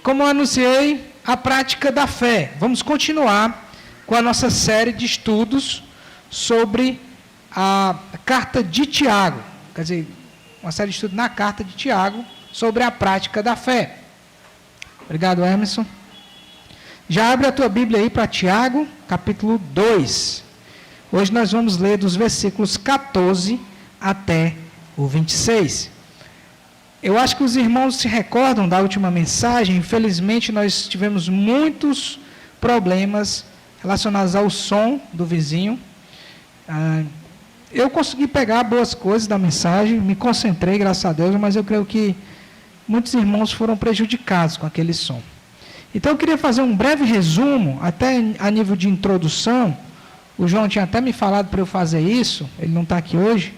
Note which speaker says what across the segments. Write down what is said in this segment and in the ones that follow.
Speaker 1: como eu anunciei, a prática da fé. Vamos continuar com a nossa série de estudos sobre a carta de Tiago. Quer dizer, uma série de estudos na carta de Tiago sobre a prática da fé. Obrigado, Emerson. Já abre a tua Bíblia aí para Tiago, capítulo 2. Hoje nós vamos ler dos versículos 14 até o 26. Eu acho que os irmãos se recordam da última mensagem. Infelizmente, nós tivemos muitos problemas relacionados ao som do vizinho. Eu consegui pegar boas coisas da mensagem, me concentrei, graças a Deus, mas eu creio que muitos irmãos foram prejudicados com aquele som. Então, eu queria fazer um breve resumo, até a nível de introdução. O João tinha até me falado para eu fazer isso, ele não está aqui hoje,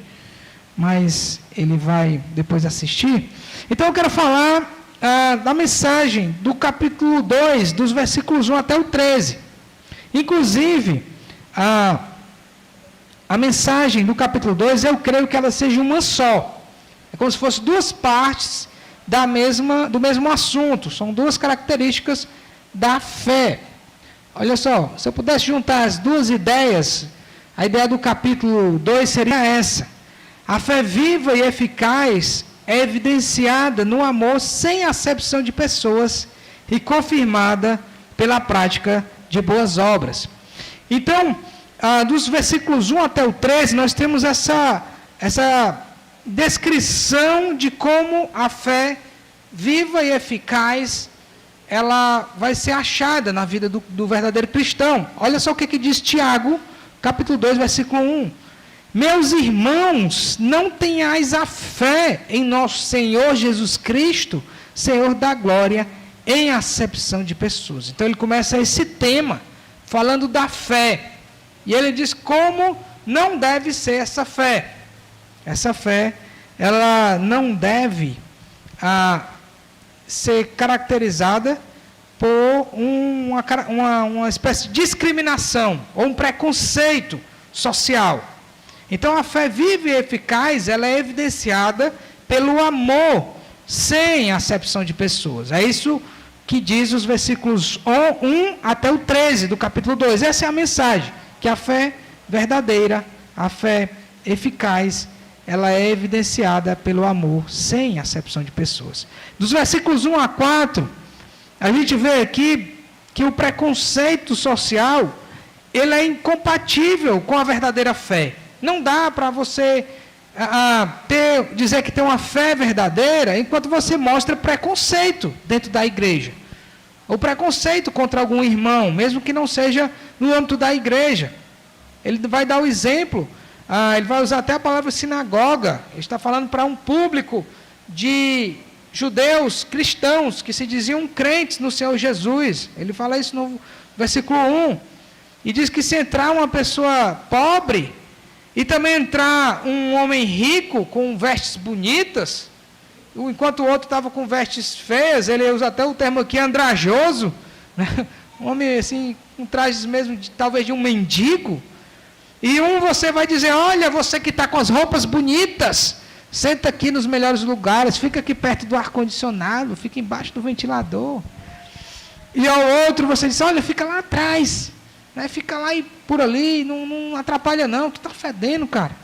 Speaker 1: mas ele vai depois assistir. Então, eu quero falar da mensagem do capítulo 2, dos versículos 1 até o 13. Inclusive, a mensagem do capítulo 2, eu creio que ela seja uma só. É como se fossem duas partes do mesmo assunto. São duas características da fé. Olha só, se eu pudesse juntar as duas ideias, a ideia do capítulo 2 seria essa. A fé viva e eficaz é evidenciada no amor sem acepção de pessoas e confirmada pela prática de boas obras. Então, dos versículos 1 até o 13, nós temos essa descrição de como a fé viva e eficaz, ela vai ser achada na vida do verdadeiro cristão. Olha só o que diz Tiago, capítulo 2, versículo 1. Meus irmãos, não tenhais a fé em nosso Senhor Jesus Cristo, Senhor da glória, em acepção de pessoas. Então ele começa esse tema, falando da fé. E ele diz como não deve ser essa fé. Essa fé, ela não deve ser caracterizada por uma espécie de discriminação ou um preconceito social. Então, a fé viva e eficaz, ela é evidenciada pelo amor, sem acepção de pessoas. É isso que diz os versículos 1 até o 13 do capítulo 2. Essa é a mensagem, que a fé verdadeira, a fé eficaz, ela é evidenciada pelo amor, sem acepção de pessoas. Dos versículos 1 a 4, a gente vê aqui que o preconceito social, ele é incompatível com a verdadeira fé. Não dá para você dizer que tem uma fé verdadeira enquanto você mostra preconceito dentro da igreja. Ou preconceito contra algum irmão, mesmo que não seja no âmbito da igreja. Ele vai dar o exemplo, ele vai usar até a palavra sinagoga. Ele está falando para um público de judeus cristãos que se diziam crentes no Senhor Jesus. Ele fala isso no versículo 1. E diz que se entrar uma pessoa pobre e também entrar um homem rico com vestes bonitas, enquanto o outro estava com vestes feias, ele usa até o termo aqui andrajoso, né? Um homem assim, com trajes mesmo talvez de um mendigo. E você vai dizer, olha, você que está com as roupas bonitas, senta aqui nos melhores lugares, fica aqui perto do ar-condicionado, fica embaixo do ventilador. E ao outro você diz, olha, fica lá atrás, né? Fica lá e por ali, não atrapalha não, tu está fedendo, cara.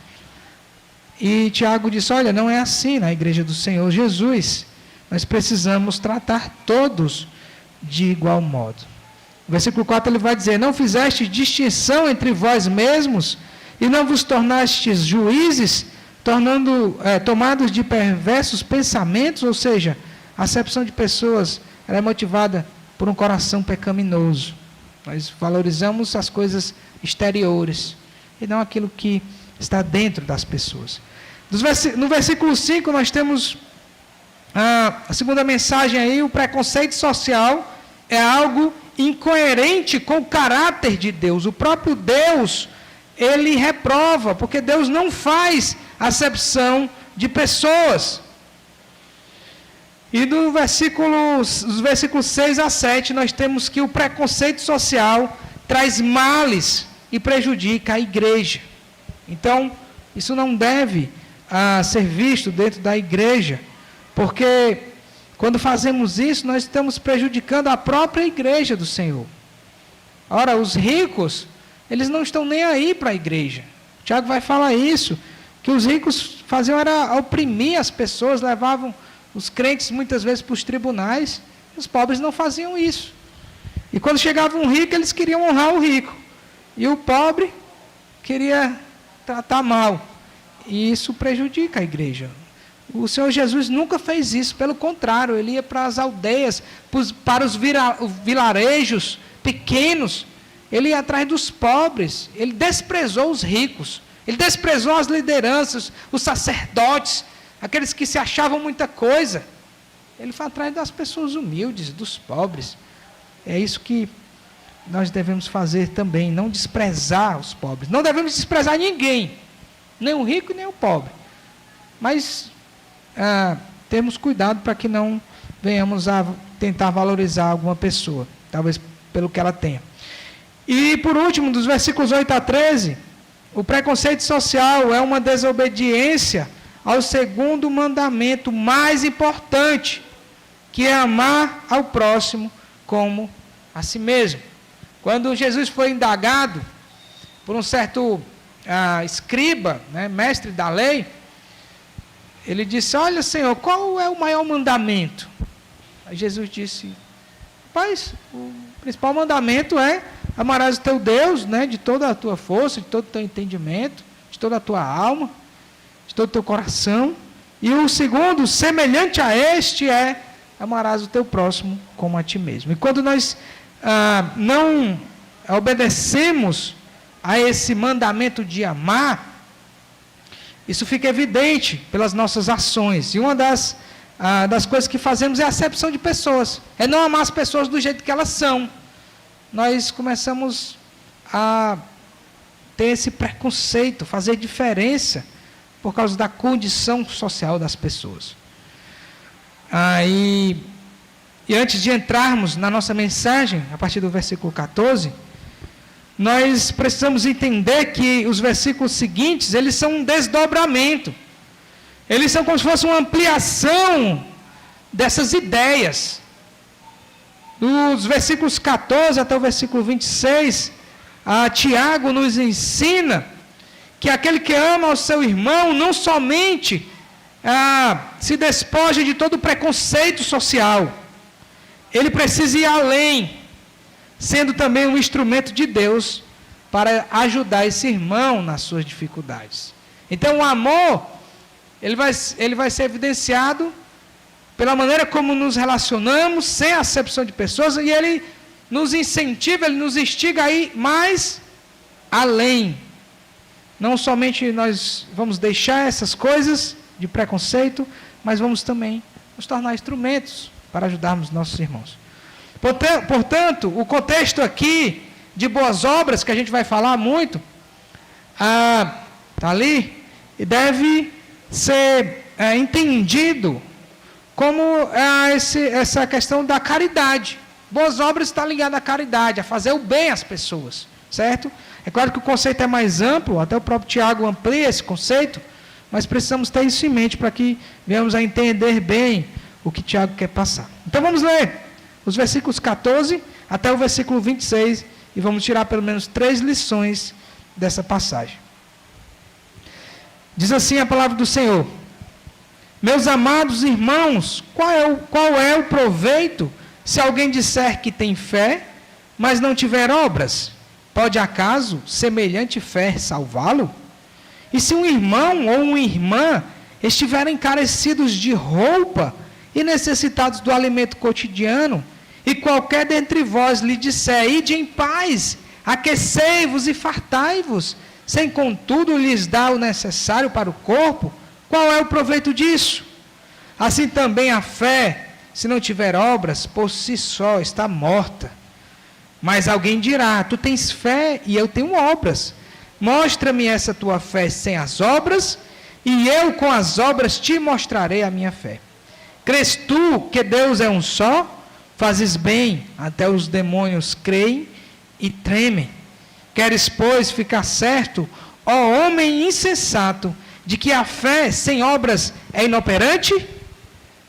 Speaker 1: E Tiago disse, olha, não é assim na igreja do Senhor Jesus. Nós precisamos tratar todos de igual modo. No versículo 4 ele vai dizer, não fizeste distinção entre vós mesmos e não vos tornastes juízes, tomados de perversos pensamentos, ou seja, a acepção de pessoas ela é motivada por um coração pecaminoso. Nós valorizamos as coisas exteriores e não aquilo que está dentro das pessoas. No versículo 5 nós temos a segunda mensagem aí, o preconceito social é algo incoerente com o caráter de Deus. O próprio Deus, ele reprova, porque Deus não faz acepção de pessoas. E dos versículos 6 a 7, nós temos que o preconceito social traz males e prejudica a igreja. Então, isso não deve ser visto dentro da igreja, porque Quando fazemos isso, nós estamos prejudicando a própria igreja do Senhor. Ora, os ricos, eles não estão nem aí para a igreja. Tiago vai falar isso, que os ricos faziam era oprimir as pessoas, levavam os crentes muitas vezes para os tribunais, os pobres não faziam isso. E quando chegava um rico, eles queriam honrar o rico. E o pobre queria tratar mal. E isso prejudica a igreja. O Senhor Jesus nunca fez isso, pelo contrário, ele ia para as aldeias, para os vilarejos pequenos, ele ia atrás dos pobres, ele desprezou os ricos, ele desprezou as lideranças, os sacerdotes, aqueles que se achavam muita coisa. Ele foi atrás das pessoas humildes, dos pobres. É isso que nós devemos fazer também, não desprezar os pobres. Não devemos desprezar ninguém, nem o rico nem o pobre. Mas temos cuidado para que não venhamos a tentar valorizar alguma pessoa, talvez pelo que ela tenha. E por último, dos versículos 8 a 13, o preconceito social é uma desobediência ao segundo mandamento mais importante, que é amar ao próximo como a si mesmo. Quando Jesus foi indagado por um certo escriba, mestre da lei, ele disse: olha, Senhor, qual é o maior mandamento? Aí Jesus disse: rapaz, o principal mandamento é amarás o teu Deus, de toda a tua força, de todo o teu entendimento, de toda a tua alma, de todo o teu coração. E o segundo, semelhante a este, é amarás o teu próximo como a ti mesmo. E quando nós não obedecemos a esse mandamento de amar, isso fica evidente pelas nossas ações. E uma das coisas que fazemos é a acepção de pessoas. É não amar as pessoas do jeito que elas são. Nós começamos a ter esse preconceito, fazer diferença por causa da condição social das pessoas. E antes de entrarmos na nossa mensagem, a partir do versículo 14, nós precisamos entender que os versículos seguintes, eles são um desdobramento. Eles são como se fosse uma ampliação dessas ideias. Dos versículos 14 até o versículo 26, Tiago nos ensina que aquele que ama o seu irmão não somente se despoja de todo o preconceito social, ele precisa ir além, sendo também um instrumento de Deus para ajudar esse irmão nas suas dificuldades. Então o amor, ele vai ser evidenciado pela maneira como nos relacionamos, sem acepção de pessoas, e ele nos incentiva, ele nos instiga a ir mais além. Não somente nós vamos deixar essas coisas de preconceito, mas vamos também nos tornar instrumentos para ajudarmos nossos irmãos. Portanto, o contexto aqui de boas obras, que a gente vai falar muito, está ali, e deve ser entendido como essa questão da caridade. Boas obras está ligada à caridade, a fazer o bem às pessoas, certo? É claro que o conceito é mais amplo, até o próprio Tiago amplia esse conceito, mas precisamos ter isso em mente para que venhamos a entender bem o que Tiago quer passar. Então vamos ler os versículos 14 até o versículo 26 e vamos tirar pelo menos 3 lições dessa passagem. Diz assim a palavra do Senhor: meus amados irmãos, qual é o proveito se alguém disser que tem fé, mas não tiver obras? Pode acaso semelhante fé salvá-lo? E se um irmão ou uma irmã estiverem carecidos de roupa e necessitados do alimento cotidiano, e qualquer dentre vós lhe disser: ide em paz, aquecei-vos e fartai-vos, sem contudo lhes dar o necessário para o corpo, qual é o proveito disso? Assim também a fé, se não tiver obras, por si só está morta. Mas alguém dirá: tu tens fé e eu tenho obras. Mostra-me essa tua fé sem as obras, e eu com as obras te mostrarei a minha fé. Crês tu que Deus é um só? Fazes bem, até os demônios creem e tremem. Queres, pois, ficar certo, ó homem insensato, de que a fé sem obras é inoperante?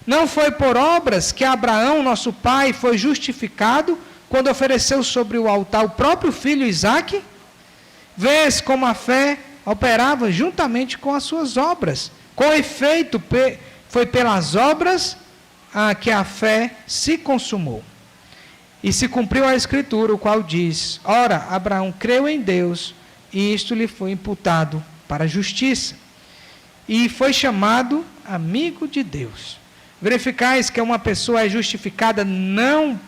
Speaker 1: Não foi por obras que Abraão, nosso pai, foi justificado quando ofereceu sobre o altar o próprio filho Isaque? Vês como a fé operava juntamente com as suas obras. Com efeito, foi pelas obras que a fé se consumou. E se cumpriu a Escritura, o qual diz: ora, Abraão creu em Deus, e isto lhe foi imputado para a justiça. E foi chamado amigo de Deus. Verificais que uma pessoa é justificada não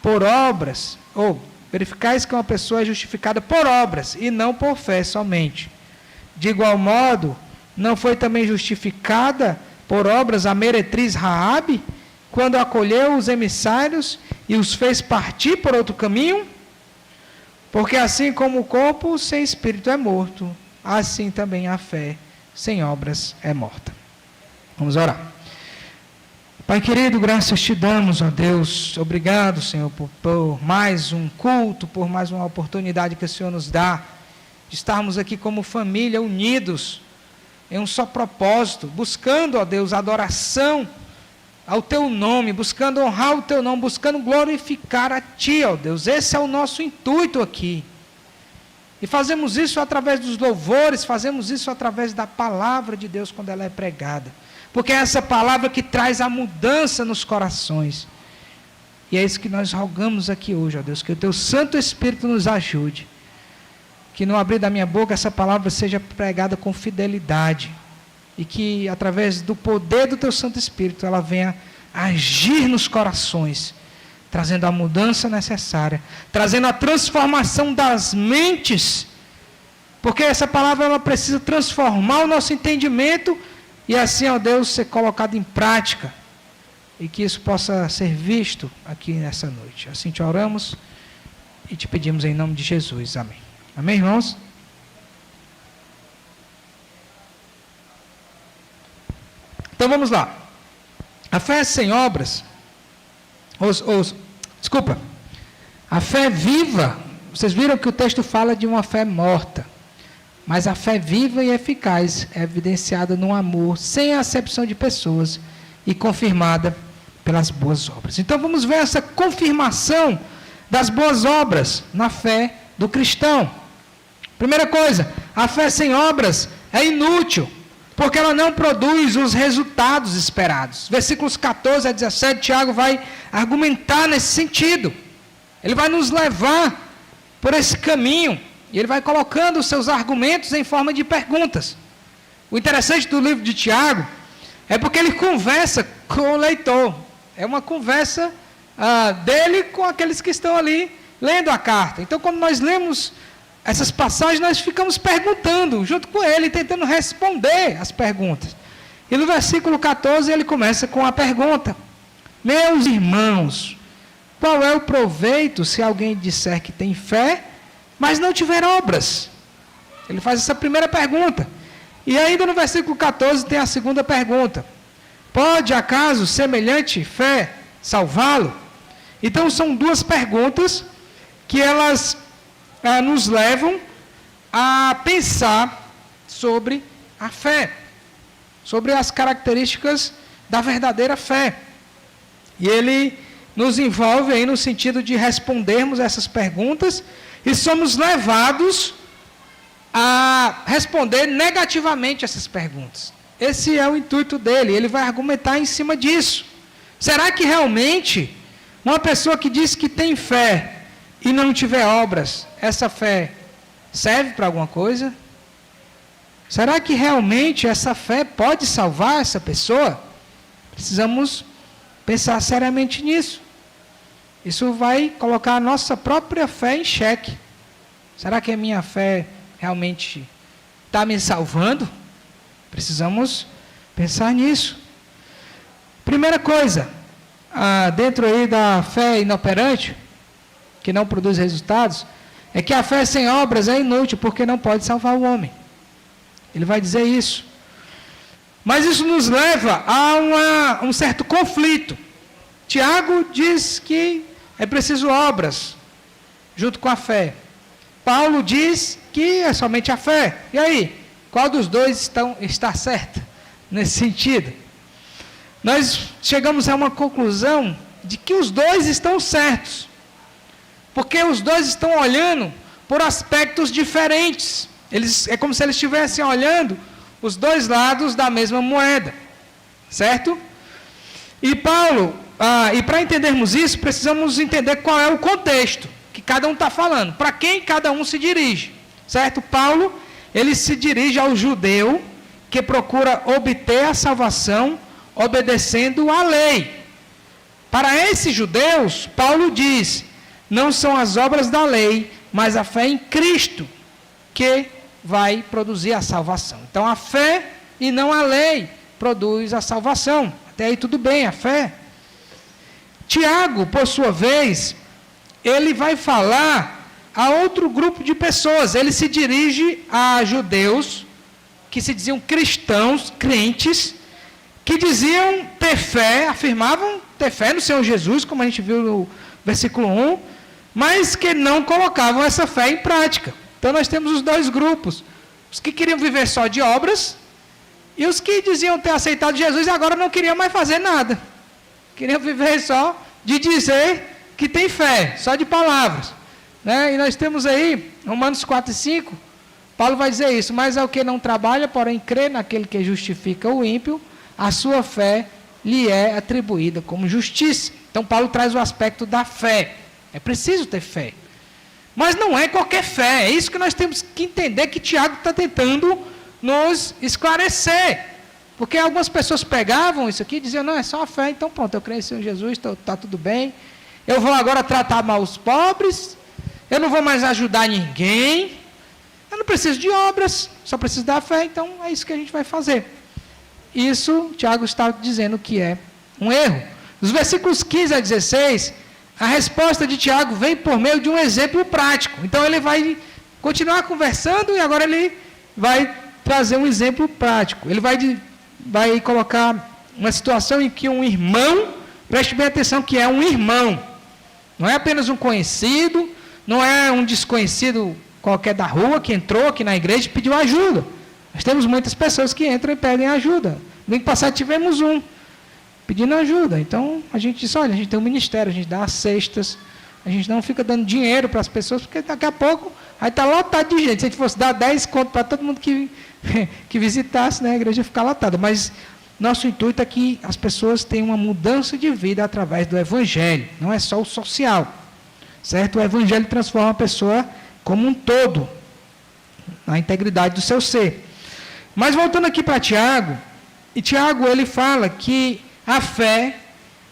Speaker 1: por obras, ou verificais que uma pessoa é justificada por obras, e não por fé somente. De igual modo, não foi também justificada por obras a meretriz Raabe, quando acolheu os emissários e os fez partir por outro caminho? Porque assim como o corpo sem espírito é morto, assim também a fé sem obras é morta. Vamos orar. Pai querido, graças te damos, ó Deus. Obrigado, Senhor, por mais um culto, por mais uma oportunidade que o Senhor nos dá de estarmos aqui como família, unidos em um só propósito, buscando, ó Deus, adoração ao Teu nome, buscando honrar o Teu nome, buscando glorificar a Ti, ó Deus. Esse é o nosso intuito aqui. E fazemos isso através dos louvores, fazemos isso através da palavra de Deus quando ela é pregada. Porque é essa palavra que traz a mudança nos corações. E é isso que nós rogamos aqui hoje, ó Deus, que o Teu Santo Espírito nos ajude. Que no abrir da minha boca essa palavra seja pregada com fidelidade. E que através do poder do Teu Santo Espírito ela venha agir nos corações, trazendo a mudança necessária, trazendo a transformação das mentes. Porque essa palavra ela precisa transformar o nosso entendimento e assim, ó Deus, ser colocado em prática. E que isso possa ser visto aqui nessa noite. Assim te oramos e te pedimos em nome de Jesus. Amém. Amém, irmãos? Então vamos lá. A fé sem obras. Desculpa. A fé viva. Vocês viram que o texto fala de uma fé morta. Mas a fé viva e eficaz é evidenciada no amor, sem acepção de pessoas, e confirmada pelas boas obras. Então vamos ver essa confirmação das boas obras na fé do cristão. Primeira coisa, a fé sem obras é inútil, porque ela não produz os resultados esperados. Versículos 14 a 17, Tiago vai argumentar nesse sentido. Ele vai nos levar por esse caminho. E ele vai colocando os seus argumentos em forma de perguntas. O interessante do livro de Tiago é porque ele conversa com o leitor. É uma conversa dele com aqueles que estão ali lendo a carta. Então, quando nós lemos essas passagens, nós ficamos perguntando junto com ele, tentando responder as perguntas. E no versículo 14 ele começa com a pergunta: meus irmãos, qual é o proveito se alguém disser que tem fé, mas não tiver obras? Ele faz essa primeira pergunta. E ainda no versículo 14 tem a segunda pergunta: pode acaso semelhante fé salvá-lo? Então são duas perguntas que elas nos levam a pensar sobre a fé, sobre as características da verdadeira fé. E ele nos envolve aí no sentido de respondermos essas perguntas e somos levados a responder negativamente essas perguntas. Esse é o intuito dele, ele vai argumentar em cima disso. Será que realmente uma pessoa que diz que tem fé e não tiver obras, essa fé serve para alguma coisa? Será que realmente essa fé pode salvar essa pessoa? Precisamos pensar seriamente nisso. Isso vai colocar a nossa própria fé em xeque. Será que a minha fé realmente está me salvando? Precisamos pensar nisso. Primeira coisa, dentro aí da fé inoperante, que não produz resultados, é que a fé sem obras é inútil, porque não pode salvar o homem. Ele vai dizer isso. Mas isso nos leva a um certo conflito. Tiago diz que é preciso obras, junto com a fé. Paulo diz que é somente a fé. E aí, qual dos dois está certo nesse sentido? nós chegamos a uma conclusão de que os dois estão certos. Porque os dois estão olhando por aspectos diferentes. É como se eles estivessem olhando os dois lados da mesma moeda. Certo? E Paulo, e para entendermos isso, precisamos entender qual é o contexto que cada um está falando. Para quem cada um se dirige. Certo? Paulo, ele se dirige ao judeu que procura obter a salvação obedecendo à lei. Para esses judeus, Paulo diz: não são as obras da lei, mas a fé em Cristo que vai produzir a salvação. Então, a fé e não a lei produz a salvação. Até aí tudo bem, a fé. Tiago, por sua vez, ele vai falar a outro grupo de pessoas. Ele se dirige a judeus que se diziam cristãos, crentes, que diziam ter fé, afirmavam ter fé no Senhor Jesus, como a gente viu no versículo 1, mas que não colocavam essa fé em prática. Então nós temos os dois grupos, os que queriam viver só de obras, e os que diziam ter aceitado Jesus e agora não queriam mais fazer nada. Queriam viver só de dizer que tem fé, só de palavras. Né? E nós temos aí, Romanos 4 e 5, Paulo vai dizer isso: mas ao que não trabalha, porém crê naquele que justifica o ímpio, a sua fé lhe é atribuída como justiça. Então Paulo traz o aspecto da fé. É preciso ter fé. Mas não é qualquer fé. É isso que nós temos que entender, que Tiago está tentando nos esclarecer. Porque algumas pessoas pegavam isso aqui e diziam: não, é só a fé, então pronto, eu creio em Senhor Jesus, está tudo bem. Eu vou agora tratar mal os pobres, eu não vou mais ajudar ninguém, eu não preciso de obras, só preciso da fé, então é isso que a gente vai fazer. Isso, Tiago está dizendo que é um erro. Nos versículos 15 a 16, a resposta de Tiago vem por meio de um exemplo prático. Então ele vai continuar conversando e agora ele vai trazer um exemplo prático. Ele vai colocar uma situação em que um irmão, preste bem atenção que é um irmão, não é apenas um conhecido, não é um desconhecido qualquer da rua que entrou aqui na igreja e pediu ajuda. Nós temos muitas pessoas que entram e pedem ajuda. No ano passado tivemos um pedindo ajuda. Então a gente diz: olha, a gente tem um ministério, a gente dá as cestas, a gente não fica dando dinheiro para as pessoas, porque daqui a pouco aí está lotado de gente. Se a gente fosse dar 10 contos para todo mundo que visitasse, né, a igreja ia ficar lotada. Mas nosso intuito é que as pessoas tenham uma mudança de vida através do Evangelho. Não é só o social. Certo? O Evangelho transforma a pessoa como um todo, na integridade do seu ser. Mas voltando aqui para Tiago, e Tiago ele fala que a fé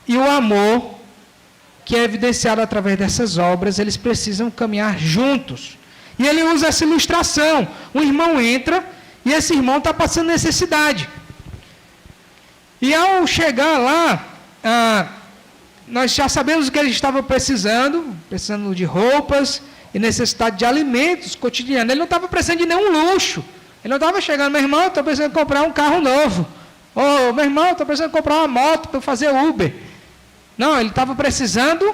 Speaker 1: e o amor, que é evidenciado através dessas obras, eles precisam caminhar juntos. E ele usa essa ilustração. Um irmão entra e esse irmão está passando necessidade. E ao chegar lá, nós já sabemos o que ele estava precisando de roupas e necessidade de alimentos cotidianos. Ele não estava precisando de nenhum luxo. Ele não estava chegando: meu irmão, estou precisando comprar um carro novo. Ou, meu irmão, estou precisando comprar uma moto para fazer Uber. Não, ele estava precisando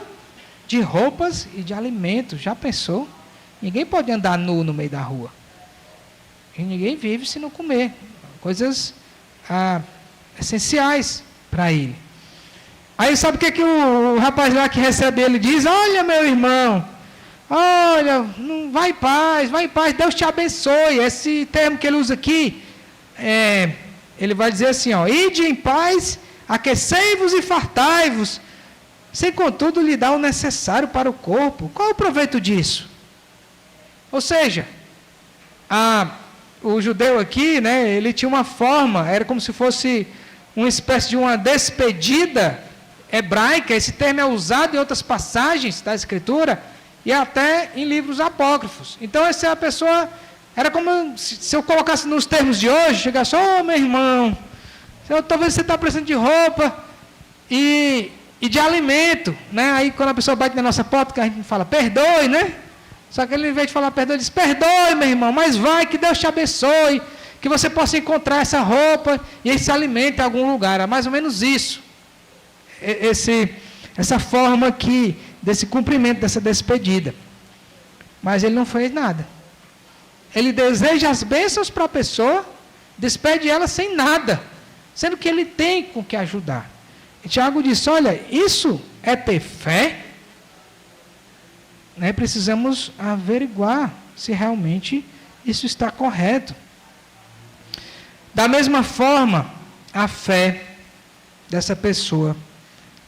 Speaker 1: de roupas e de alimentos. Já pensou? Ninguém pode andar nu no meio da rua. E ninguém vive se não comer. Coisas essenciais para ele. Aí sabe o que o rapaz lá que recebe ele diz? Olha, meu irmão, olha, vai em paz, Deus te abençoe. Esse termo que ele usa aqui, ele vai dizer assim, ide em paz, aquecei-vos e fartai-vos, sem contudo lhe dar o necessário para o corpo. Qual é o proveito disso? Ou seja, o judeu aqui, né, ele tinha uma forma, era como se fosse uma espécie de uma despedida hebraica. Esse termo é usado em outras passagens da Escritura e até em livros apócrifos. Então, essa é a pessoa, era como se eu colocasse nos termos de hoje, chegasse: meu irmão, talvez você está precisando de roupa e de alimento, né? Aí quando a pessoa bate na nossa porta, que a gente fala: perdoe, né? Só que ele, em vez de falar perdoe, ele diz: perdoe, meu irmão, mas vai, que Deus te abençoe, que você possa encontrar essa roupa e esse alimento em algum lugar. É mais ou menos isso. Essa forma aqui, desse cumprimento, dessa despedida. Mas ele não fez nada. Ele deseja as bênçãos para a pessoa, despede ela sem nada. sendo que ele tem com que ajudar. E Tiago disse, olha, isso é ter fé? Precisamos averiguar se realmente isso está correto. Da mesma forma, a fé dessa pessoa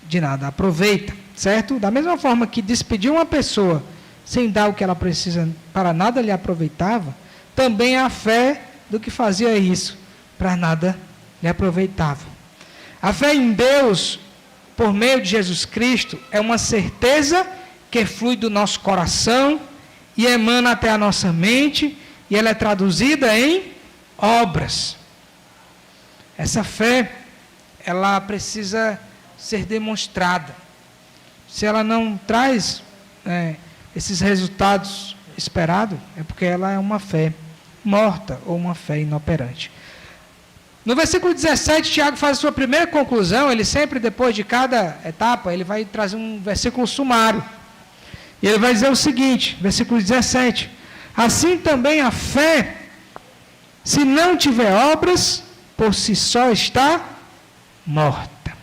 Speaker 1: de nada aproveita, certo? Da mesma forma que despedir uma pessoa sem dar o que ela precisa, para nada lhe aproveitava, também a fé do que fazia isso, para nada lhe aproveitava. A fé em Deus, por meio de Jesus Cristo, é uma certeza que flui do nosso coração e emana até a nossa mente, e ela é traduzida em obras. Essa fé, ela precisa ser demonstrada. Se ela não traz esses resultados esperados, é porque ela é uma fé morta ou uma fé inoperante. No versículo 17, Tiago faz a sua primeira conclusão. Ele sempre, depois de cada etapa, ele vai trazer um versículo sumário. E ele vai dizer o seguinte, versículo 17: assim também a fé, se não tiver obras, por si só está morta.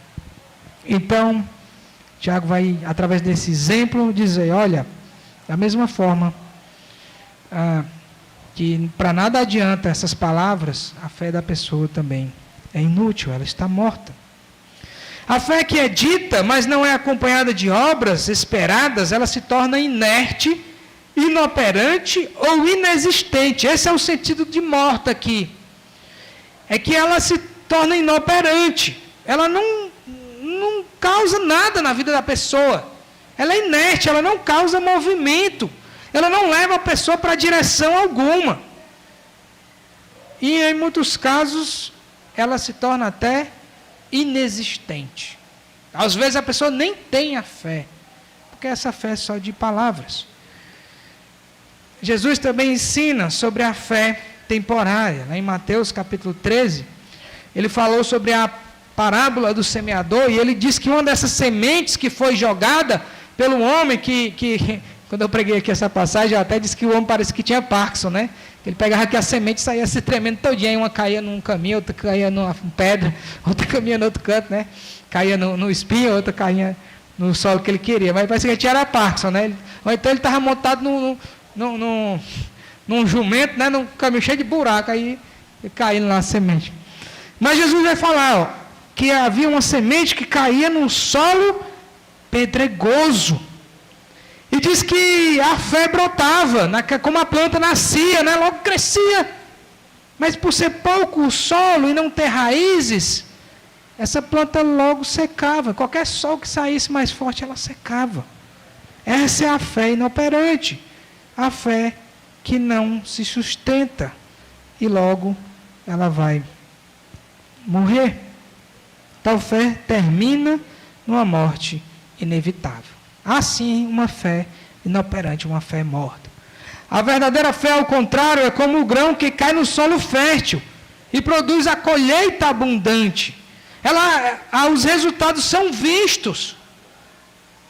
Speaker 1: Então, Tiago vai, através desse exemplo, dizer, olha, da mesma forma que para nada adianta essas palavras, a fé da pessoa também é inútil, ela está morta. A fé que é dita, mas não é acompanhada de obras esperadas, ela se torna inerte, inoperante ou inexistente. Esse é o sentido de morta aqui. É que ela se torna inoperante. Ela não causa nada na vida da pessoa. Ela é inerte, ela não causa movimento. Ela não leva a pessoa para direção alguma. E em muitos casos, ela se torna até inexistente. Às vezes a pessoa nem tem a fé, porque essa fé é só de palavras. Jesus também ensina sobre a fé temporária. Em Mateus capítulo 13, ele falou sobre a parábola do semeador, e ele diz que uma dessas sementes que foi jogada pelo homem, quando eu preguei aqui essa passagem, eu até disse que o homem parece que tinha Parkinson, né? Ele pegava aqui a semente e saía se tremendo todinha, uma caía num caminho, outra caía numa pedra, outra caía no outro canto, né? Caía no espinho, outra caía no solo que ele queria, mas parece que ele tinha Parkinson, né? Ou então ele estava montado num jumento, né? Num caminho cheio de buraco, aí caindo lá a semente. Mas Jesus vai falar, que havia uma semente que caía num solo pedregoso. E diz que a fé brotava, como a planta nascia, né? Logo crescia. Mas por ser pouco o solo e não ter raízes, essa planta logo secava. Qualquer sol que saísse mais forte, ela secava. Essa é a fé inoperante. A fé que não se sustenta. E logo ela vai morrer. Tal fé termina numa morte inevitável. Assim, uma fé inoperante, uma fé morta. A verdadeira fé, ao contrário, é como o grão que cai no solo fértil e produz a colheita abundante. Os resultados são vistos.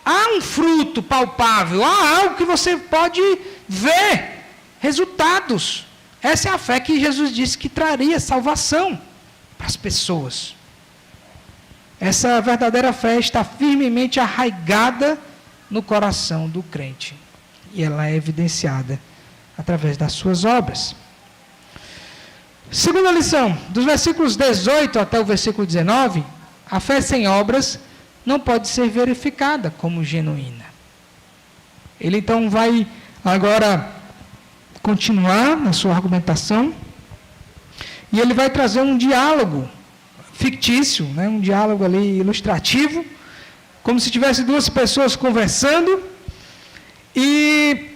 Speaker 1: Há um fruto palpável, há algo que você pode ver, resultados. Essa é a fé que Jesus disse que traria salvação para as pessoas. Essa verdadeira fé está firmemente arraigada no coração do crente. E ela é evidenciada através das suas obras. Segunda lição, dos versículos 18 até o versículo 19, a fé sem obras não pode ser verificada como genuína. Ele então vai agora continuar na sua argumentação, e ele vai trazer um diálogo fictício, né? Um diálogo ali ilustrativo, como se tivesse duas pessoas conversando, e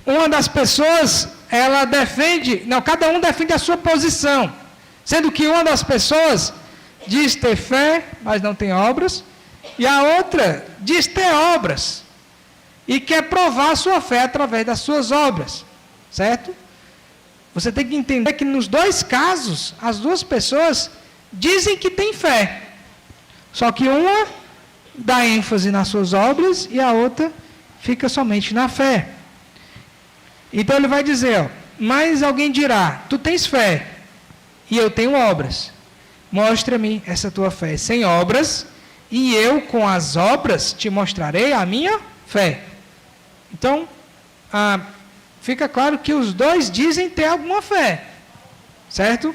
Speaker 1: uma das pessoas, ela defende, cada um defende a sua posição, sendo que uma das pessoas diz ter fé, mas não tem obras, e a outra diz ter obras, e quer provar a sua fé através das suas obras, certo? Você tem que entender que nos dois casos, as duas pessoas dizem que tem fé, só que uma dá ênfase nas suas obras e a outra fica somente na fé. Então ele vai dizer, mas alguém dirá, tu tens fé e eu tenho obras. mostra-me essa tua fé sem obras, e eu com as obras te mostrarei a minha fé. Então, fica claro que os dois dizem ter alguma fé, certo?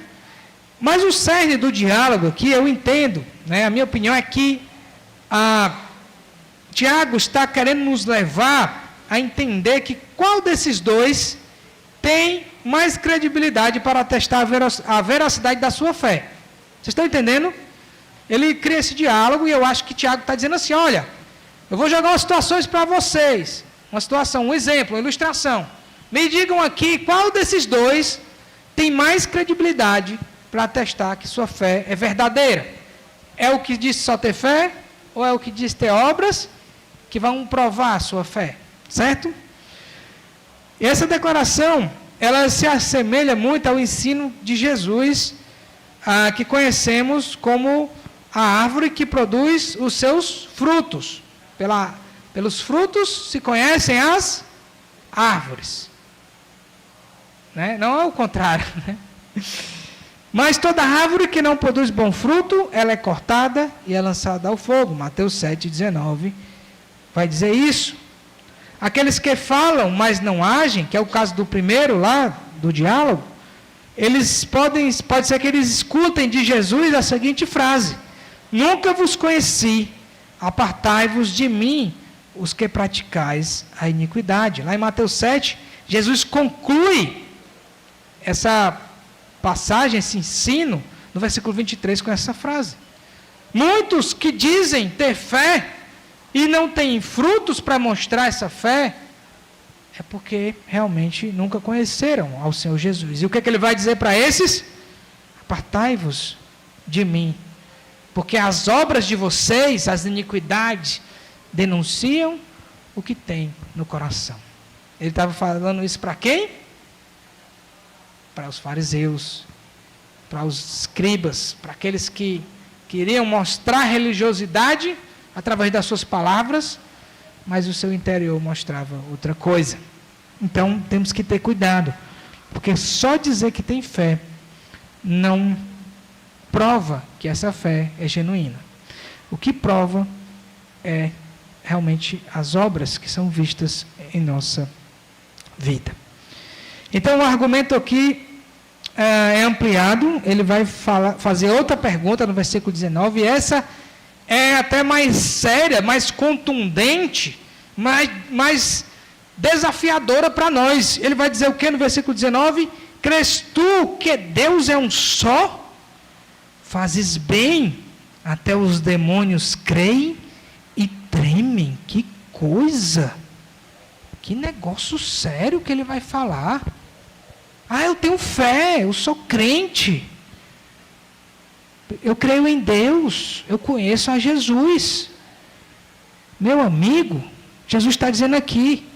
Speaker 1: Mas o cerne do diálogo aqui, eu entendo, né? A minha opinião é que Tiago está querendo nos levar a entender que qual desses dois tem mais credibilidade para atestar a veracidade da sua fé. Vocês estão entendendo? Ele cria esse diálogo e eu acho que Tiago está dizendo assim, olha, eu vou jogar umas situações para vocês. Uma situação, um exemplo, uma ilustração. Me digam aqui qual desses dois tem mais credibilidade para atestar que sua fé é verdadeira. É o que diz só ter fé ou é o que diz ter obras que vão provar a sua fé? Certo? E essa declaração, ela se assemelha muito ao ensino de Jesus, que conhecemos como a árvore que produz os seus frutos. Pelos frutos se conhecem as árvores. Né? Não é o contrário. Né? Mas toda árvore que não produz bom fruto, ela é cortada e é lançada ao fogo. Mateus 7,19 vai dizer isso. Aqueles que falam, mas não agem, que é o caso do primeiro lá, do diálogo, pode ser que eles escutem de Jesus a seguinte frase: nunca vos conheci, apartai-vos de mim, os que praticais a iniquidade. Lá em Mateus 7, Jesus conclui essa passagem, esse ensino, no versículo 23, com essa frase. Muitos que dizem ter fé e não têm frutos para mostrar essa fé, é porque realmente nunca conheceram ao Senhor Jesus. E o que é que ele vai dizer para esses? Apartai-vos de mim, porque as obras de vocês, as iniquidades, denunciam o que tem no coração. Ele estava falando isso para quem? Para os fariseus, para os escribas, para aqueles que queriam mostrar religiosidade através das suas palavras, mas o seu interior mostrava outra coisa. Então, temos que ter cuidado, porque só dizer que tem fé não prova que essa fé é genuína. O que prova é realmente as obras que são vistas em nossa vida. Então, o argumento aqui é ampliado, ele vai fazer outra pergunta no versículo 19, e essa é até mais séria, mais contundente, mais desafiadora para nós. Ele vai dizer o que no versículo 19? Crês tu que Deus é um só? Fazes bem, até os demônios creem e tremem. Que coisa! Que negócio sério que ele vai falar. Eu tenho fé, eu sou crente. Eu creio em Deus, eu conheço a Jesus. Meu amigo, Jesus está dizendo aqui,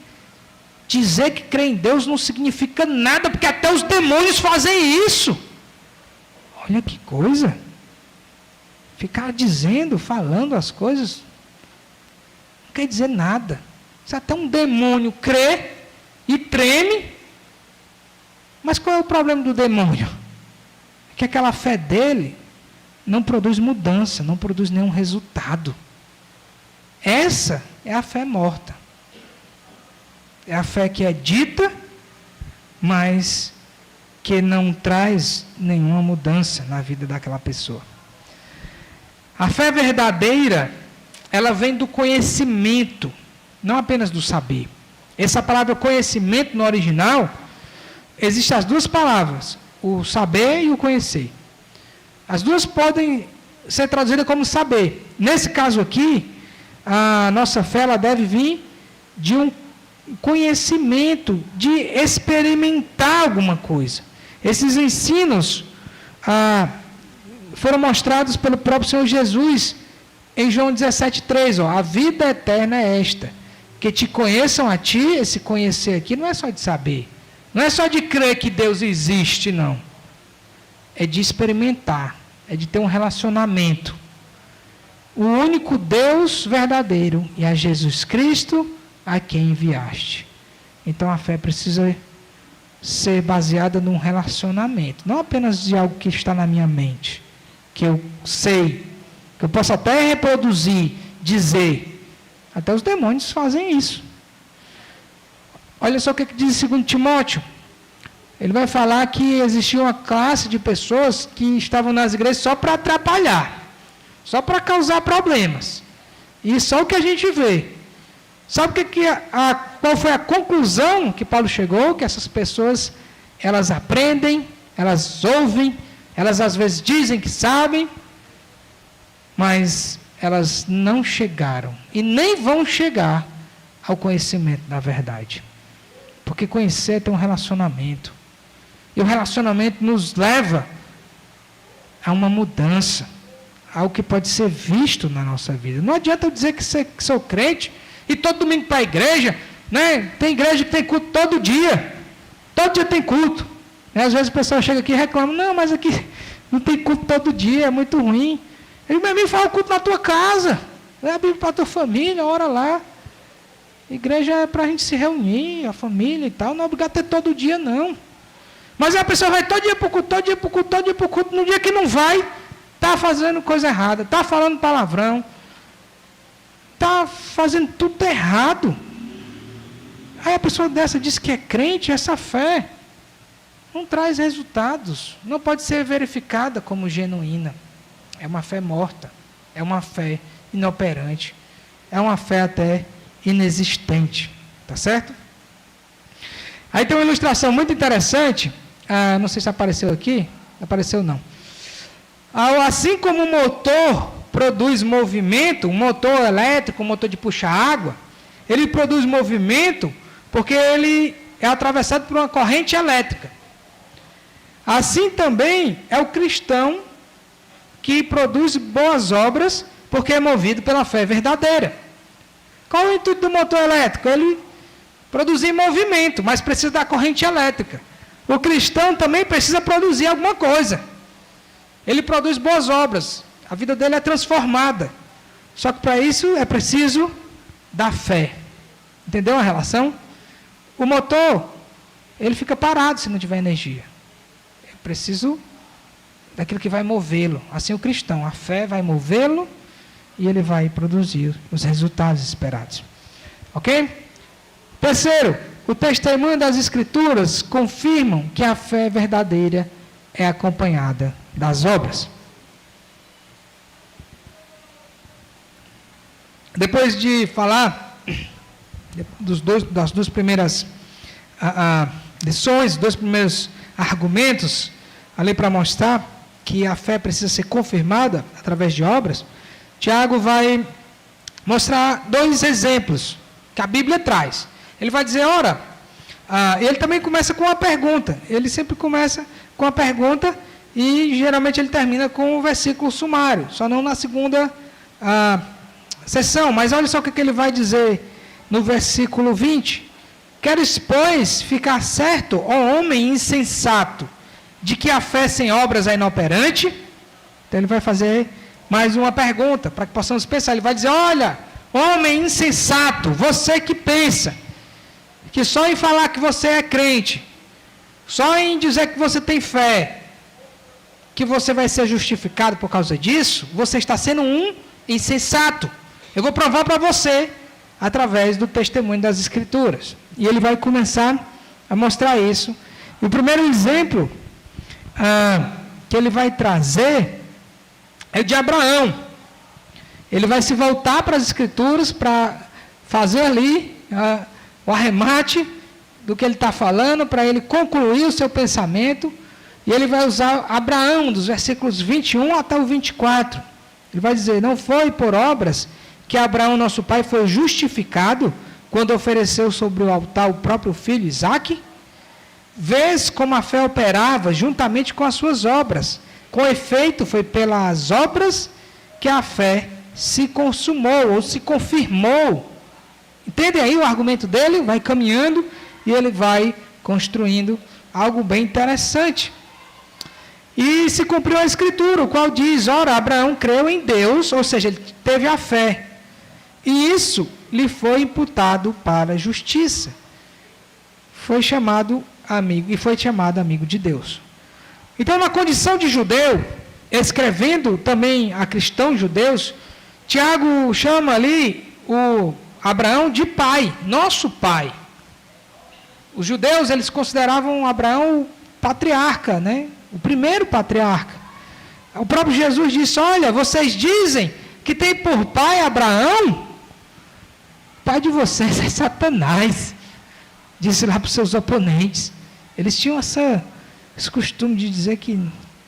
Speaker 1: dizer que crê em Deus não significa nada, porque até os demônios fazem isso. Olha que coisa. Ficar dizendo, falando as coisas, não quer dizer nada. Se até um demônio crê e treme, mas qual é o problema do demônio? É que aquela fé dele não produz mudança, não produz nenhum resultado. Essa é a fé morta. É a fé que é dita, mas que não traz nenhuma mudança na vida daquela pessoa. A fé verdadeira, ela vem do conhecimento, não apenas do saber. Essa palavra conhecimento no original, existem as duas palavras, o saber e o conhecer. As duas podem ser traduzidas como saber. Nesse caso aqui, a nossa fé ela deve vir de um conhecimento, de experimentar alguma coisa. Esses ensinos foram mostrados pelo próprio Senhor Jesus em João 17,3. A vida eterna é esta, que te conheçam a ti. Esse conhecer aqui não é só de saber, não é só de crer que Deus existe, não. É de experimentar, é de ter um relacionamento. O único Deus verdadeiro e a Jesus Cristo a quem enviaste. Então a fé precisa ser baseada num relacionamento, não apenas de algo que está na minha mente, que eu sei, que eu posso até reproduzir, dizer. Até os demônios fazem isso. Olha só o que diz em 2 Timóteo. Ele vai falar que existia uma classe de pessoas que estavam nas igrejas só para atrapalhar, só para causar problemas. E só o que a gente vê. Sabe qual foi a conclusão que Paulo chegou? Que essas pessoas, elas aprendem, elas ouvem, elas às vezes dizem que sabem, mas elas não chegaram e nem vão chegar ao conhecimento da verdade. Porque conhecer é ter um relacionamento. E o relacionamento nos leva a uma mudança, algo que pode ser visto na nossa vida. Não adianta eu dizer que sou crente e todo domingo para a igreja, né? Tem igreja que tem culto todo dia tem culto. Às vezes o pessoal chega aqui e reclama, não, mas aqui não tem culto todo dia, é muito ruim. Ele, meu amigo, fala culto na tua casa, lê a Bíblia para a tua família, ora lá. Igreja é para a gente se reunir, a família e tal, não é obrigado a ter todo dia, não. Mas a pessoa vai todo dia para o culto, todo dia para o culto, todo dia para o culto, no dia que não vai, está fazendo coisa errada, está falando palavrão, está fazendo tudo errado. Aí a pessoa dessa diz que é crente, essa fé não traz resultados, não pode ser verificada como genuína. É uma fé morta, é uma fé inoperante, é uma fé até inexistente, tá certo? Aí tem uma ilustração muito interessante, não sei se apareceu aqui, apareceu não. Assim como o motor produz movimento, um motor elétrico, um motor de puxar água, ele produz movimento porque ele é atravessado por uma corrente elétrica. Assim também é o cristão que produz boas obras porque é movido pela fé verdadeira. Qual é o intuito do motor elétrico? Ele produzir movimento, mas precisa da corrente elétrica. O cristão também precisa produzir alguma coisa. Ele produz boas obras, a vida dele é transformada. Só que para isso é preciso da fé. Entendeu a relação? O motor, ele fica parado se não tiver energia. É preciso daquilo que vai movê-lo. Assim o cristão, a fé vai movê-lo e ele vai produzir os resultados esperados. Ok? Terceiro, o testemunho das Escrituras confirmam que a fé verdadeira é acompanhada das obras. Depois de falar das duas primeiras lições, dois primeiros argumentos, ali para mostrar que a fé precisa ser confirmada através de obras, Tiago vai mostrar dois exemplos que a Bíblia traz. Ele vai dizer, ora, ele também começa com uma pergunta. Ele sempre começa com a pergunta e geralmente ele termina com o versículo sumário, só não na segunda sessão. Mas olha só o que ele vai dizer no versículo 20. Queres, pois, ficar certo, ó homem insensato, de que a fé sem obras é inoperante? Então ele vai fazer mais uma pergunta, para que possamos pensar. Ele vai dizer, olha, homem insensato, você que pensa que só em falar que você é crente, só em dizer que você tem fé, que você vai ser justificado por causa disso, você está sendo um insensato. Eu vou provar para você através do testemunho das Escrituras. E ele vai começar a mostrar isso. E o primeiro exemplo que ele vai trazer é o de Abraão. Ele vai se voltar para as Escrituras para fazer ali o arremate do que ele está falando, para ele concluir o seu pensamento. E ele vai usar Abraão, dos versículos 21 até o 24. Ele vai dizer, não foi por obras que Abraão, nosso pai, foi justificado quando ofereceu sobre o altar o próprio filho Isaque? Vês como a fé operava juntamente com as suas obras. Com efeito, foi pelas obras que a fé se consumou ou se confirmou. Entende aí o argumento dele? Vai caminhando e ele vai construindo algo bem interessante. E se cumpriu a Escritura, o qual diz, ora, Abraão creu em Deus, ou seja, ele teve a fé. E isso lhe foi imputado para a justiça. Foi chamado amigo de Deus. Então, na condição de judeu, escrevendo também a cristãos judeus, Tiago chama ali o Abraão de pai, nosso pai. Os judeus, eles consideravam Abraão o patriarca, né? O primeiro patriarca. O próprio Jesus disse, olha, vocês dizem que tem por pai Abraão, o pai de vocês é Satanás. Disse lá para os seus oponentes. Eles tinham esse costume de dizer que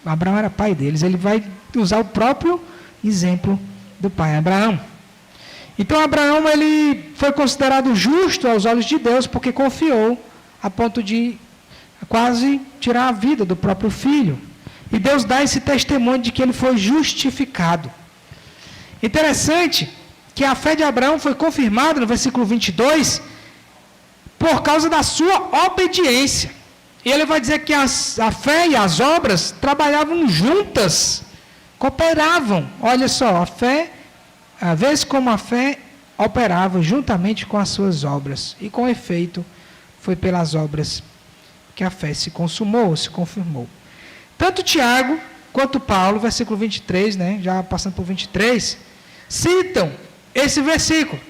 Speaker 1: Abraão era pai deles. Ele vai usar o próprio exemplo do pai Abraão. Então Abraão, ele foi considerado justo aos olhos de Deus porque confiou a ponto de quase tirar a vida do próprio filho. E Deus dá esse testemunho de que ele foi justificado. Interessante que a fé de Abraão foi confirmada no versículo 22 por causa da sua obediência. E ele vai dizer que a fé e as obras trabalhavam juntas, cooperavam. Olha só, a fé, a vez como a fé operava juntamente com as suas obras. E com efeito, foi pelas obras que a fé se consumou, se confirmou. Tanto Tiago quanto Paulo, versículo 23, né, já passando por 23, citam esse versículo.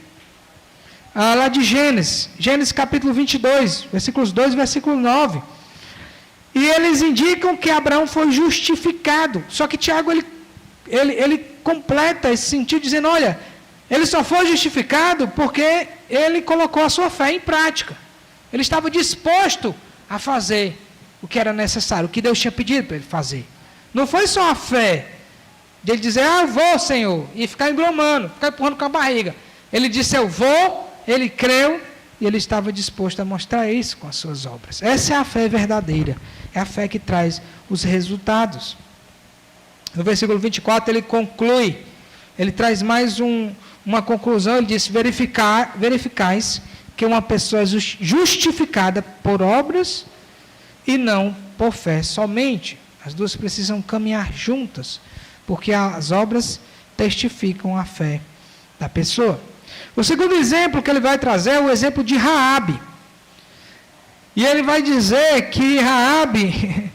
Speaker 1: Lá de Gênesis capítulo 22, versículos 2 e versículo 9. E eles indicam que Abraão foi justificado. Só que Tiago, ele completa esse sentido, dizendo, olha, ele só foi justificado porque ele colocou a sua fé em prática. Ele estava disposto a fazer o que era necessário, o que Deus tinha pedido para ele fazer. Não foi só a fé de ele dizer, eu vou, Senhor, e ficar engromando, ficar empurrando com a barriga. Ele disse, eu vou, ele creu, e ele estava disposto a mostrar isso com as suas obras. Essa é a fé verdadeira, é a fé que traz os resultados. No versículo 24 ele conclui, ele traz mais uma conclusão, ele diz, verificais que uma pessoa é justificada por obras e não por fé somente. As duas precisam caminhar juntas, porque as obras testificam a fé da pessoa. O segundo exemplo que ele vai trazer é o exemplo de Raabe. E ele vai dizer que Raabe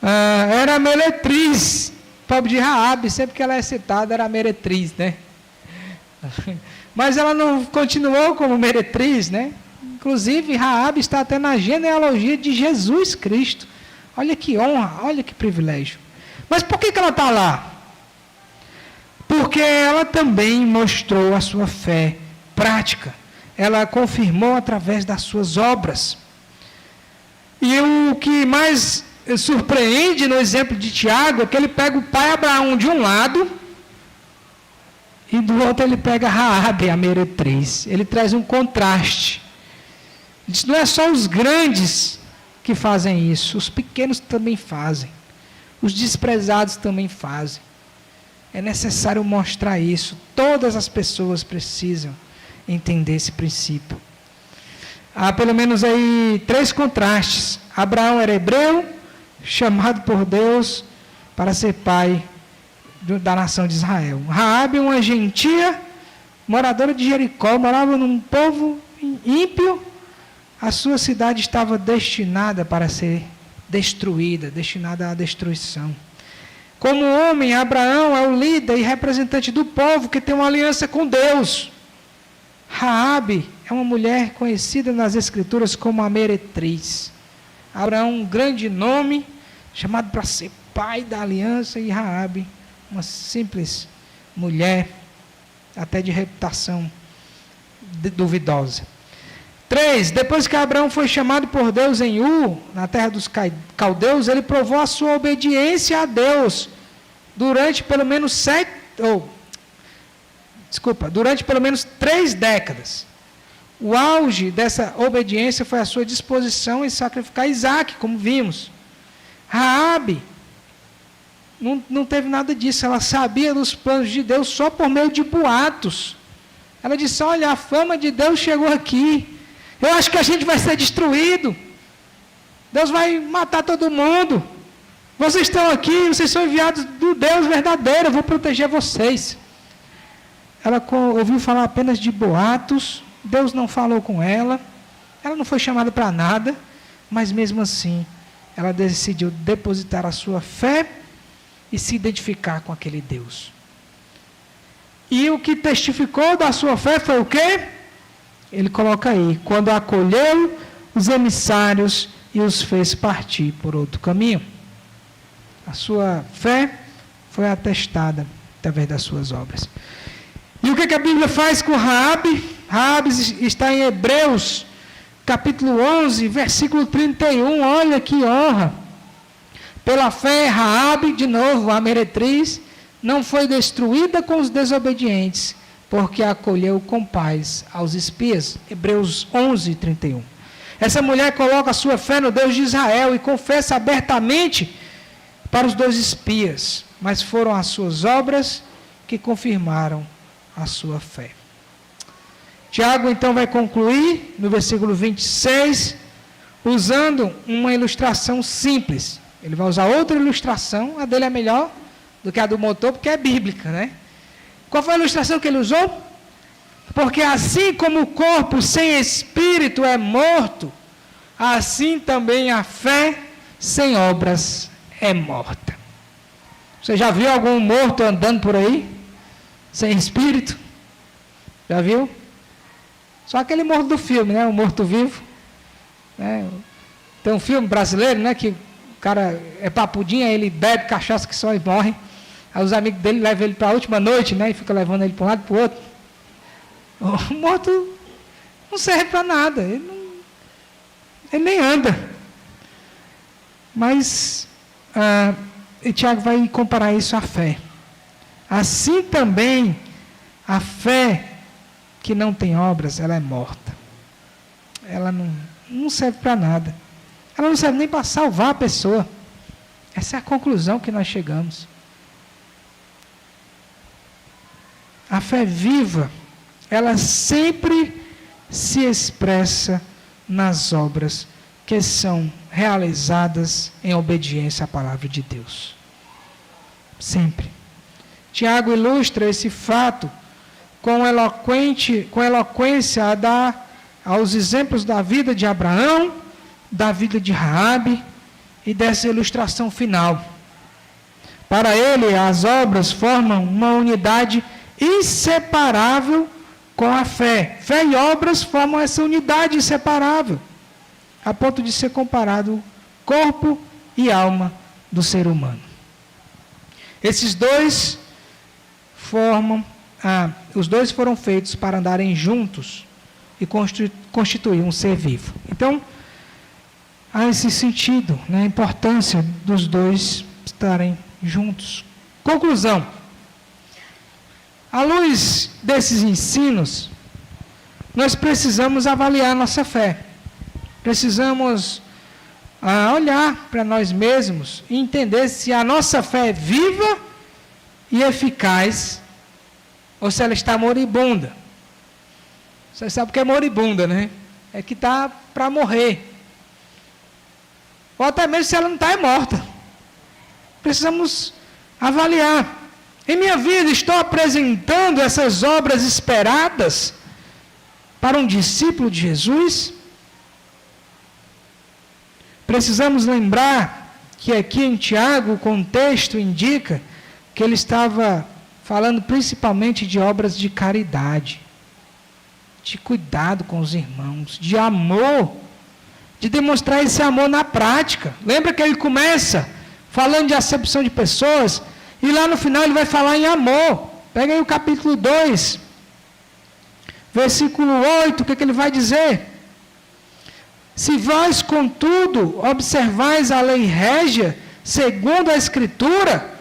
Speaker 1: era meretriz. Pobre de Raabe, sempre que ela é citada, era meretriz, né? Mas ela não continuou como meretriz, né? Inclusive, Raabe está até na genealogia de Jesus Cristo. Olha que honra, olha que privilégio. Mas por que ela está lá? Porque ela também mostrou a sua fé prática. Ela confirmou através das suas obras. E o que mais surpreende no exemplo de Tiago é que ele pega o pai Abraão de um lado e do outro ele pega Raabe, a meretriz. Ele traz um contraste. Diz, não é só os grandes que fazem isso, os pequenos também fazem. Os desprezados também fazem. É necessário mostrar isso. Todas as pessoas precisam entender esse princípio. Há pelo menos aí 3 contrastes. Abraão era hebreu, chamado por Deus para ser pai da nação de Israel. Raabe, uma gentia, moradora de Jericó, morava num povo ímpio. A sua cidade estava destinada para ser destruída, destinada à destruição. Como homem, Abraão é o líder e representante do povo que tem uma aliança com Deus. Raabe é uma mulher conhecida nas Escrituras como a meretriz. Abraão, um grande nome, chamado para ser pai da aliança, e Raabe, uma simples mulher, até de reputação duvidosa. 3. Depois que Abraão foi chamado por Deus em Ur, na terra dos caldeus, ele provou a sua obediência a Deus durante pelo menos 3 décadas. O auge dessa obediência foi a sua disposição em sacrificar Isaque, como vimos. Raabe não teve nada disso, ela sabia dos planos de Deus só por meio de boatos. Ela disse, olha, a fama de Deus chegou aqui, eu acho que a gente vai ser destruído, Deus vai matar todo mundo, vocês estão aqui, vocês são enviados do Deus verdadeiro, eu vou proteger vocês. Ela ouviu falar apenas de boatos, Deus não falou com ela não foi chamada para nada, mas mesmo assim, ela decidiu depositar a sua fé e se identificar com aquele Deus. E o que testificou da sua fé foi o quê? Ele coloca aí, quando acolheu os emissários e os fez partir por outro caminho. A sua fé foi atestada através das suas obras. E o que a Bíblia faz com Raabe? Raabe está em Hebreus, capítulo 11, versículo 31. Olha que honra. Pela fé, Raabe, de novo, a meretriz, não foi destruída com os desobedientes, porque acolheu com paz aos espias. Hebreus 11, 31. Essa mulher coloca a sua fé no Deus de Israel e confessa abertamente para os dois espias, mas foram as suas obras que confirmaram a sua fé. Tiago então vai concluir no versículo 26, usando uma ilustração simples. Ele vai usar outra ilustração, a dele é melhor do que a do motor, porque é bíblica, né? Qual foi a ilustração que ele usou? Porque assim como o corpo sem espírito é morto, assim também a fé sem obras é morta. Você já viu algum morto andando por aí? Sem espírito? Já viu? Só aquele morto do filme, né? O morto-vivo. Né? Tem um filme brasileiro, né? Que o cara é papudinho, aí ele bebe cachaça que só e morre. Aí os amigos dele levam ele para a última noite, né? E fica levando ele para um lado e para o outro. O morto não serve para nada. Ele nem anda. Mas e Tiago vai comparar isso à fé. Assim também a fé que não tem obras, ela é morta. Ela não serve para nada. Ela não serve nem para salvar a pessoa. Essa é a conclusão que nós chegamos. A fé viva, ela sempre se expressa nas obras que são realizadas em obediência à palavra de Deus. Sempre. Tiago ilustra esse fato com eloquência a dar aos exemplos da vida de Abraão, da vida de Raabe e dessa ilustração final. Para ele, as obras formam uma unidade inseparável com a fé. Fé e obras formam essa unidade inseparável, a ponto de ser comparado corpo e alma do ser humano. Esses dois os dois foram feitos para andarem juntos e constituir um ser vivo. Então, há esse sentido, né, a importância dos dois estarem juntos. Conclusão. À luz desses ensinos, nós precisamos avaliar nossa fé. Precisamos olhar para nós mesmos e entender se a nossa fé é viva e eficaz ou se ela está moribunda. Você sabe o que é moribunda, né? É que está para morrer. Ou até mesmo se ela não está, é morta. Precisamos avaliar. Em minha vida, estou apresentando essas obras esperadas para um discípulo de Jesus? Precisamos lembrar que aqui em Tiago, o contexto indica que ele estava falando principalmente de obras de caridade, de cuidado com os irmãos, de amor, de demonstrar esse amor na prática. Lembra que ele começa falando de acepção de pessoas, e lá no final ele vai falar em amor. Pega aí o capítulo 2, versículo 8, o que ele vai dizer? Se vós, contudo, observais a lei régia, segundo a Escritura,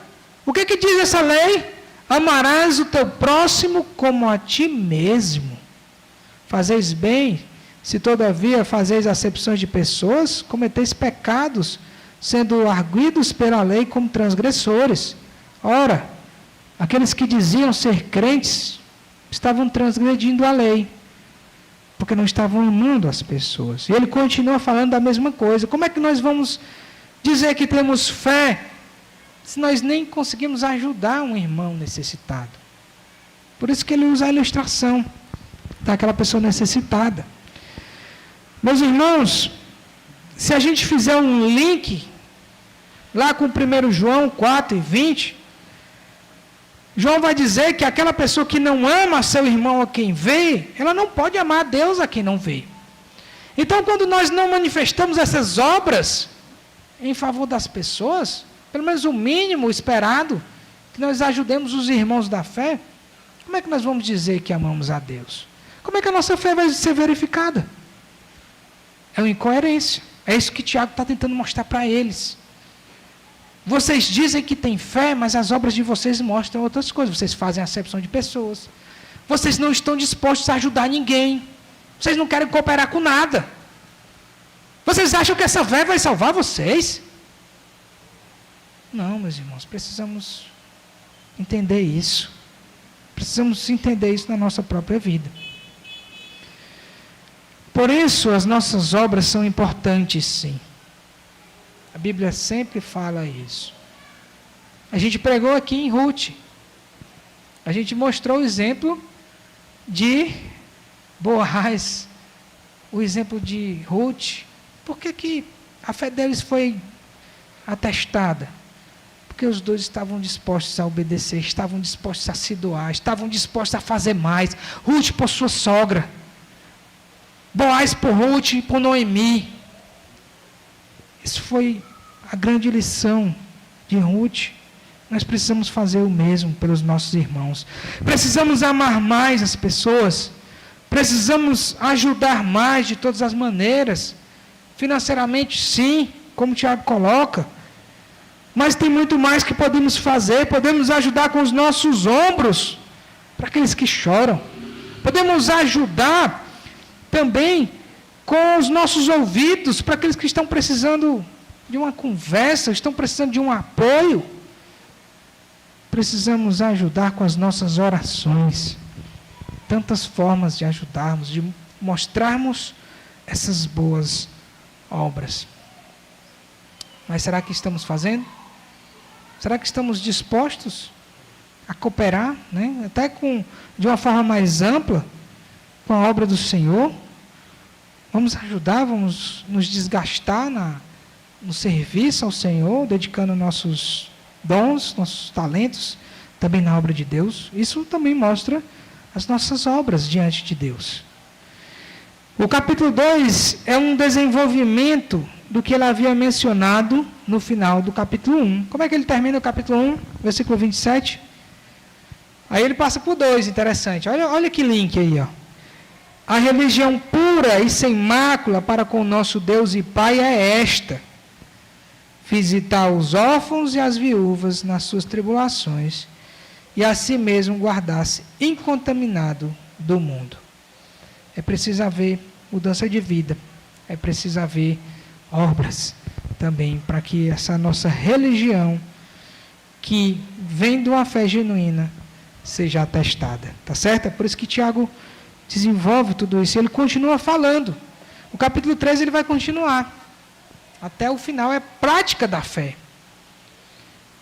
Speaker 1: o que diz essa lei? Amarás o teu próximo como a ti mesmo. Fazeis bem, se todavia fazeis acepções de pessoas, cometeis pecados, sendo arguidos pela lei como transgressores. Ora, aqueles que diziam ser crentes, estavam transgredindo a lei, porque não estavam amando as pessoas. E ele continua falando da mesma coisa. Como é que nós vamos dizer que temos fé, se nós nem conseguimos ajudar um irmão necessitado? Por isso que ele usa a ilustração daquela pessoa necessitada. Meus irmãos, se a gente fizer um link lá com 1 João 4:20, João vai dizer que aquela pessoa que não ama seu irmão a quem vê, ela não pode amar a Deus a quem não vê. Então, quando nós não manifestamos essas obras em favor das pessoas, pelo menos o mínimo esperado, que nós ajudemos os irmãos da fé, como é que nós vamos dizer que amamos a Deus? Como é que a nossa fé vai ser verificada? É uma incoerência. É isso que Tiago está tentando mostrar para eles. Vocês dizem que têm fé, mas as obras de vocês mostram outras coisas. Vocês fazem acepção de pessoas. Vocês não estão dispostos a ajudar ninguém. Vocês não querem cooperar com nada. Vocês acham que essa fé vai salvar vocês? Não, meus irmãos, precisamos entender isso. Precisamos entender isso na nossa própria vida. Por isso, as nossas obras são importantes, sim. A Bíblia sempre fala isso. A gente pregou aqui em Ruth. A gente mostrou o exemplo de Boaz, o exemplo de Ruth. Por que a fé deles foi atestada? Porque os dois estavam dispostos a obedecer, estavam dispostos a se doar, estavam dispostos a fazer mais. Ruth por sua sogra, Boaz por Ruth e por Noemi. Isso foi a grande lição de Ruth. Nós precisamos fazer o mesmo pelos nossos irmãos. Precisamos amar mais as pessoas. Precisamos ajudar mais de todas as maneiras. Financeiramente, sim, como o Tiago coloca. Mas tem muito mais que podemos fazer. Podemos ajudar com os nossos ombros, para aqueles que choram. Podemos ajudar também com os nossos ouvidos, para aqueles que estão precisando de uma conversa, estão precisando de um apoio. Precisamos ajudar com as nossas orações. Tantas formas de ajudarmos, de mostrarmos essas boas obras. Mas será que estamos fazendo? Será que estamos dispostos a cooperar, né? Até de uma forma mais ampla, com a obra do Senhor? Vamos ajudar, vamos nos desgastar no serviço ao Senhor, dedicando nossos dons, nossos talentos, também na obra de Deus. Isso também mostra as nossas obras diante de Deus. O capítulo 2 é um desenvolvimento do que ele havia mencionado no final do capítulo 1. Como é que ele termina o capítulo 1, versículo 27? Aí ele passa por 2, interessante. Olha que link aí, ó. A religião pura e sem mácula para com o nosso Deus e Pai é esta: visitar os órfãos e as viúvas nas suas tribulações, e a si mesmo guardar-se incontaminado do mundo. É preciso haver mudança de vida, é preciso haver obras também, para que essa nossa religião, que vem de uma fé genuína, seja atestada. Tá certo? É por isso que Tiago desenvolve tudo isso. Ele continua falando. O capítulo 13 ele vai continuar. Até o final é prática da fé.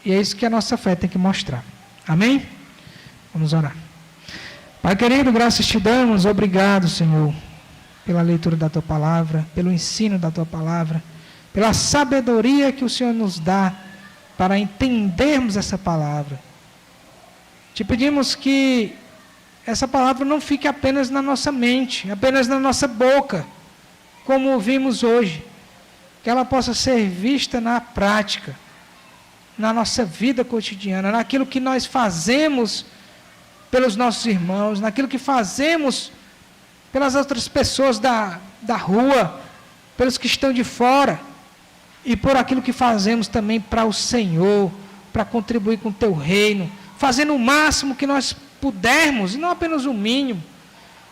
Speaker 1: E é isso que a nossa fé tem que mostrar. Amém? Vamos orar. Pai querido, graças te damos. Obrigado, Senhor, pela leitura da Tua Palavra, pelo ensino da Tua Palavra, pela sabedoria que o Senhor nos dá para entendermos essa palavra. Te pedimos que essa palavra não fique apenas na nossa mente, apenas na nossa boca, como ouvimos hoje. Que ela possa ser vista na prática, na nossa vida cotidiana, naquilo que nós fazemos pelos nossos irmãos, naquilo que fazemos pelas outras pessoas da rua, pelos que estão de fora, e por aquilo que fazemos também para o Senhor, para contribuir com o Teu reino, fazendo o máximo que nós pudermos, e não apenas o mínimo,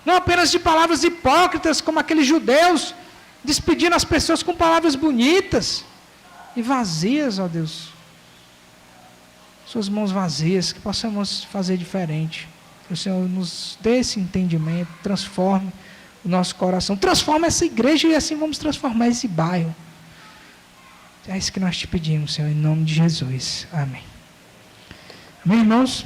Speaker 1: não apenas de palavras hipócritas, como aqueles judeus, despedindo as pessoas com palavras bonitas e vazias, ó Deus. Suas mãos vazias, que possamos fazer diferente. Que o Senhor nos dê esse entendimento, transforme o nosso coração, transforme essa igreja e assim vamos transformar esse bairro. É isso que nós te pedimos, Senhor, em nome de Jesus. Amém. Amém, irmãos?